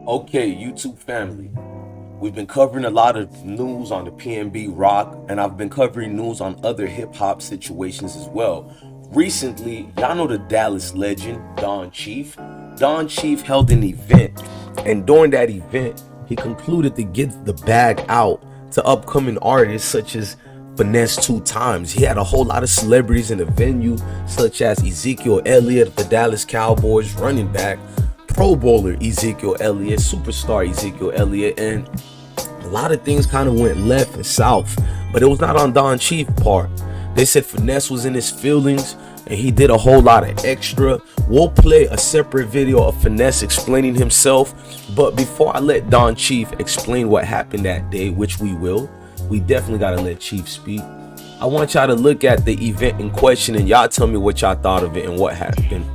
Okay, YouTube family, we've been covering a lot of news on the PNB rock, and I've been covering news on other hip hop situations as well. Recently, y'all know the Dallas legend, Don Chief. Don Chief held an event, and during that event, he concluded to get the bag out to upcoming artists such as Finesse 2Tymes. He had a whole lot of celebrities in the venue, such as Ezekiel Elliott of the Dallas Cowboys, running back, Pro Bowler Ezekiel Elliott, superstar Ezekiel Elliott, and a lot of things kind of went left and south, but it was not on Don Chief part. They said Finesse was in his feelings and he did a whole lot of extra. We'll play a separate video of Finesse explaining himself, but before I let Don Chief explain what happened that day, which we will, we definitely got to let Chief speak. I want y'all to look at the event in question and y'all tell me what y'all thought of it and what happened.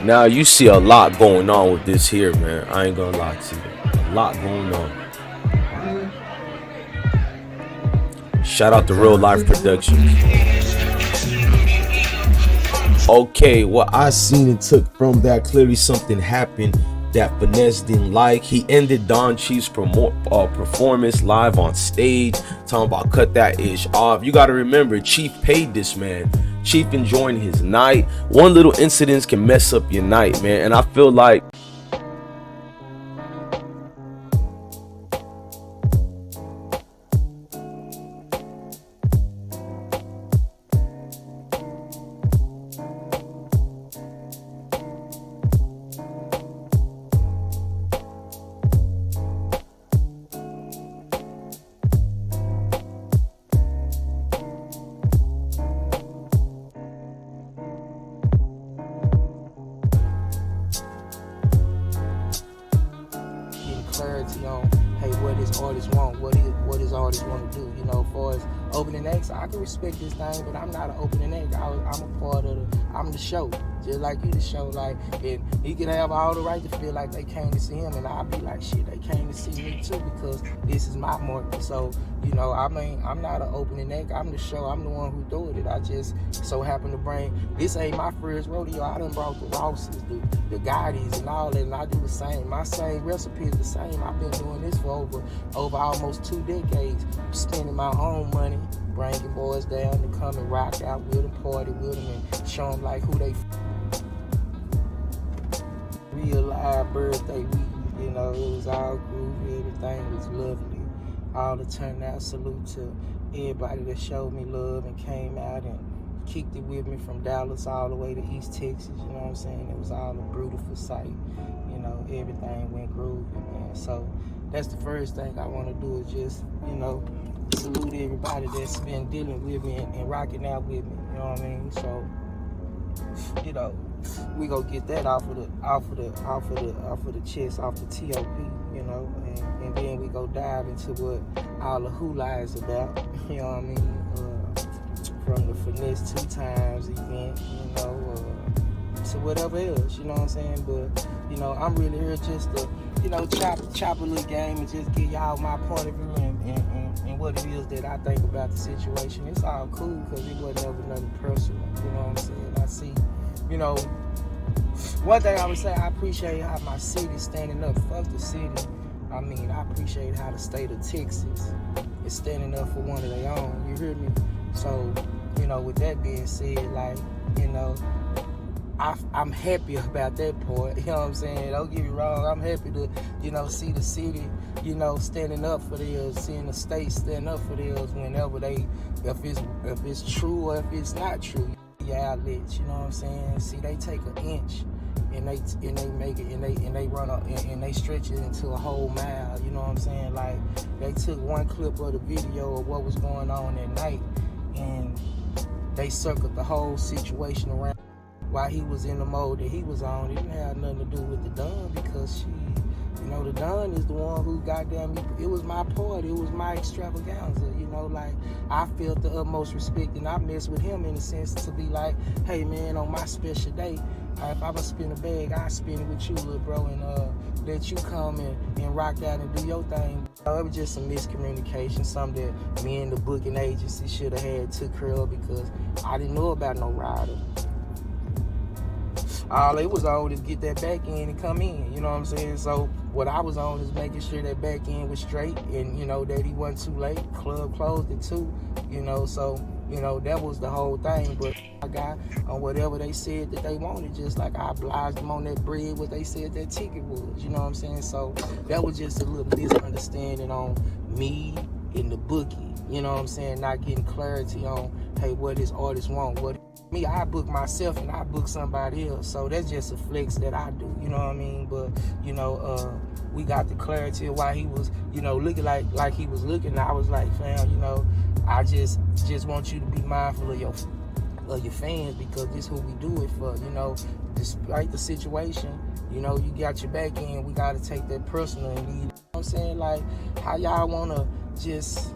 Now you see a lot going on with this here, man. I ain't gonna lie to you. A lot going on. Shout out to Real Life Productions. Okay, what I seen and took from that, clearly something happened that Finesse didn't like. He ended Don Chief's performance live on stage, talking about cut that ish off. You gotta remember, Chief paid this man. Chief enjoying his night. One little incident can mess up your night, man. And I feel like clarity on, hey, what this artist want, what his artist want to do. You know, for as opening acts, I can respect this thing, but I'm not an opening act. I'm a part of I'm the show, just like you the show. Like, and he can have all the right to feel like they came to see him, and I'll be like, shit, they came to see me too because this is my market. So, you know, I mean, I'm not an opening act. I'm the show. I'm the one who doing it. I just so happen to bring, this ain't my first rodeo. I done brought the Rosses, the Gottis, and all that, and I do the same. My same recipe is the same. I've been doing this for over almost 2 decades, spending my own money, bringing boys down to come and rock out with them, party with them, and show them like who they real live birthday week. You know, it was all groovy, everything was lovely. All the turnout, salute to everybody that showed me love and came out and kicked it with me from Dallas all the way to East Texas. You know what I'm saying? It was all a beautiful sight. You know, everything went groovy, man. So that's the first thing I want to do is just, you know, salute everybody that's been dealing with me and rocking out with me. You know what I mean? So, you know, we gonna get that off of the chest, off the TOP, you know, and then we go dive into what all the hula is about. You know what I mean? From the Finesse 2Tymes event, you know, to whatever else, you know what I'm saying? But, you know, I'm really here just to, you know, chop a little game and just give y'all my point of view and what it is that I think about the situation. It's all cool because it wasn't ever nothing personal, you know what I'm saying? I see, you know, one thing I would say, I appreciate how my city's standing up. Fuck the city. I mean, I appreciate how the state of Texas is standing up for one of their own. You hear me? So, you know, with that being said, like, you know, I'm happy about that part. You know what I'm saying? Don't get me wrong. I'm happy to, you know, see the city, you know, standing up for theirs, seeing the state stand up for theirs whenever they, if it's true or if it's not true. Outlets, you know what I'm saying? See, they take an inch and they make it and they run up and they stretch it into a whole mile. You know what I'm saying? Like, they took one clip of the video of what was going on that night and they circled the whole situation around while he was in the mode that he was on. It didn't have nothing to do with the Don, because the Don is the one who goddamn me. It was my party. It was my extravaganza. Like, I felt the utmost respect, and I messed with him in a sense to be like, hey man, on my special day, if I'm gonna spin a bag, I spin it with you, little bro, and let you come and rock out and do your thing. It was just some miscommunication, something that me and the booking agency should have had took care of, because I didn't know about no rider. All it was on is get that back end and come in, you know what I'm saying? So what I was on is making sure that back end was straight, and that he wasn't too late. Club closed at 2, so that was the whole thing. But I got on whatever they said that they wanted, just like I obliged them on that bread, what they said that ticket was, you know what I'm saying? So that was just a little misunderstanding on me and the bookie, you know what I'm saying? Not getting clarity on, hey, what this artist want, what me, I book myself and I book somebody else. So that's just a flex that I do, you know what I mean? But, we got the clarity of why he was, looking like he was looking. And I was like, fam, I just want you to be mindful of your fans, because this is who we do it for, despite the situation, you got your back end, we got to take that personal and leave. You know what I'm saying? Like, how y'all want to just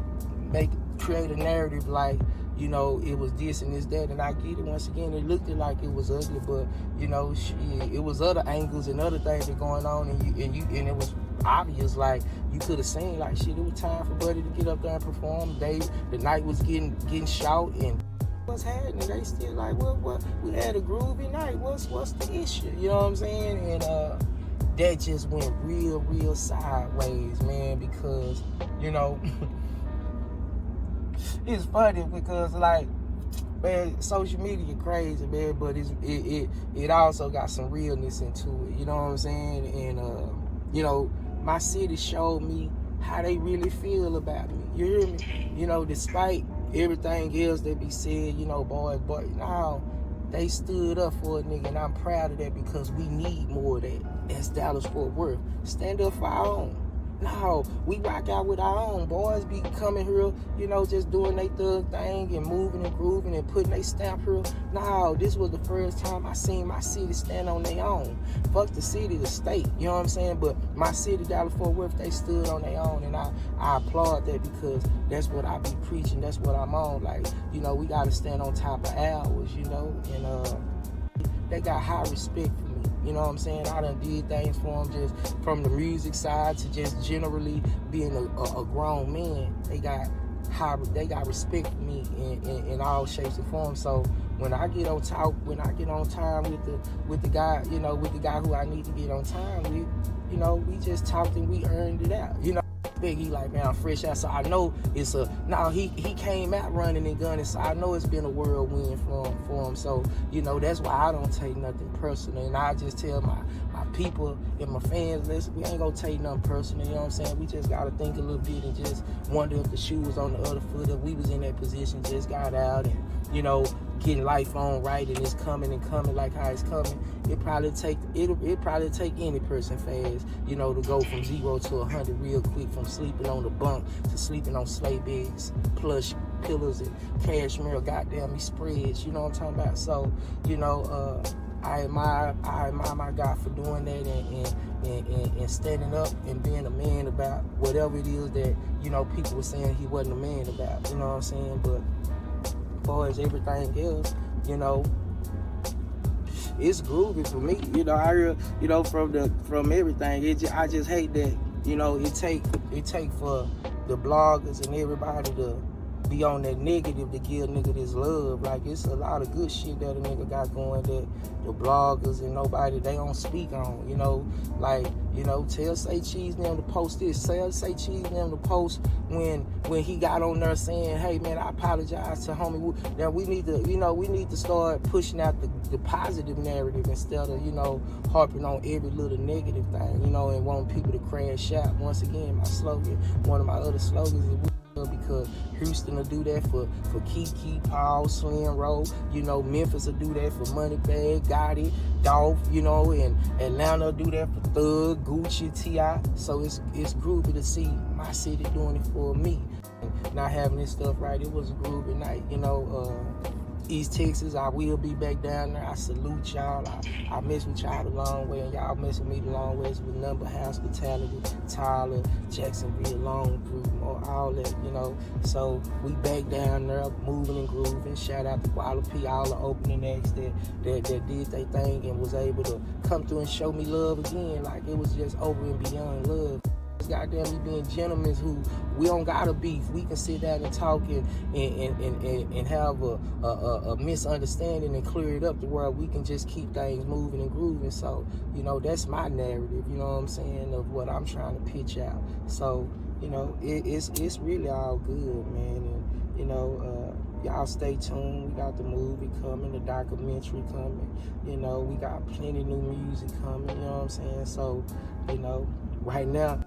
create a narrative like, it was this and this, that, and I get it. Once again, it looked like it was ugly, but, it was other angles and other things that going on, and it was obvious, like, you could have seen, like, shit, it was time for Buddy to get up there and perform. The night was getting short, and what's happening? They still like, what? We had a groovy night. What's the issue? You know what I'm saying? And that just went real sideways, man, because, it's funny because, like, man, social media crazy, man, but it also got some realness into it, you know what I'm saying? And my city showed me how they really feel about me. You hear me? Despite everything else that be said, boys, but now they stood up for a nigga, and I'm proud of that, because we need more of that as Dallas Fort Worth. Stand up for our own. No, we rock out with our own. Boys be coming here, just doing their thug thing and moving and grooving and putting their stamp here. No, this was the first time I seen my city stand on their own. Fuck the city, the state, you know what I'm saying? But my city, Dallas Fort Worth, they stood on their own, and I applaud that, because that's what I be preaching. That's what I'm on. Like, we got to stand on top of ours, and they got high respect for me. You know what I'm saying? I done did things for them, just from the music side to just generally being a grown man. They got respect for me in all shapes and forms. So when I get on time with the guy, with the guy who I need to get on time with, we just talked and we earned it out. He like, man, I'm fresh out. So I know it's he came out running and gunning, so I know it's been a whirlwind for him. So, that's why I don't take nothing personal. And I just tell my people and my fans, listen, we ain't gonna take nothing personal, you know what I'm saying? We just gotta think a little bit and just wonder if the shoe was on the other foot, if we was in that position, just got out and, getting life on right, and it's coming like how it's coming. It probably take any person fast, to go from 0 to 100 real quick, from sleeping on the bunk to sleeping on sleigh bags, plush pillows, and cashmere goddamn me spreads, you know what I'm talking about? So, I admire my guy for doing that and standing up and being a man about whatever it is that, people were saying he wasn't a man about, you know what I'm saying? But as far as everything else, it's groovy for me. I hear, from everything. I just hate that, it take for the bloggers and everybody to be on that negative to give nigga this love. Like, it's a lot of good shit that a nigga got going that the bloggers and nobody, they don't speak on, tell Say Cheese them to post this, Say Cheese them to post when he got on there saying, hey man, I apologize to homie. Now we need to start pushing out the positive narrative instead of, harping on every little negative thing, and wanting people to crash out. Once again, my slogan, one of my other slogans is, because Houston will do that for Kiki, Paul, Slim Rowe. Memphis will do that for Moneybag, Gotti, Dolph, and Atlanta will do that for Thug, Gucci, T.I. So it's groovy to see my city doing it for me. Not having this stuff right, it was a groovy night. East Texas. I will be back down there. I salute y'all. I mess with y'all the long way, and y'all mess with me the long way. With number hospitality, Tyler, Jacksonville, Longbrook, all that, you know. So we back down there, moving and grooving. Shout out to Walla P, all the opening acts that did their thing and was able to come through and show me love again. Like, it was just over and beyond love. Goddamn, we being gentlemen who we don't gotta beef. We can sit down and talk and have a misunderstanding and clear it up to where we can just keep things moving and grooving. So, you know, that's my narrative, you know what I'm saying, of what I'm trying to pitch out. So, you know, it's really all good, man. And, you know, y'all stay tuned. We got the movie coming, the documentary coming. You know, we got plenty new music coming, you know what I'm saying? So, you know, right now,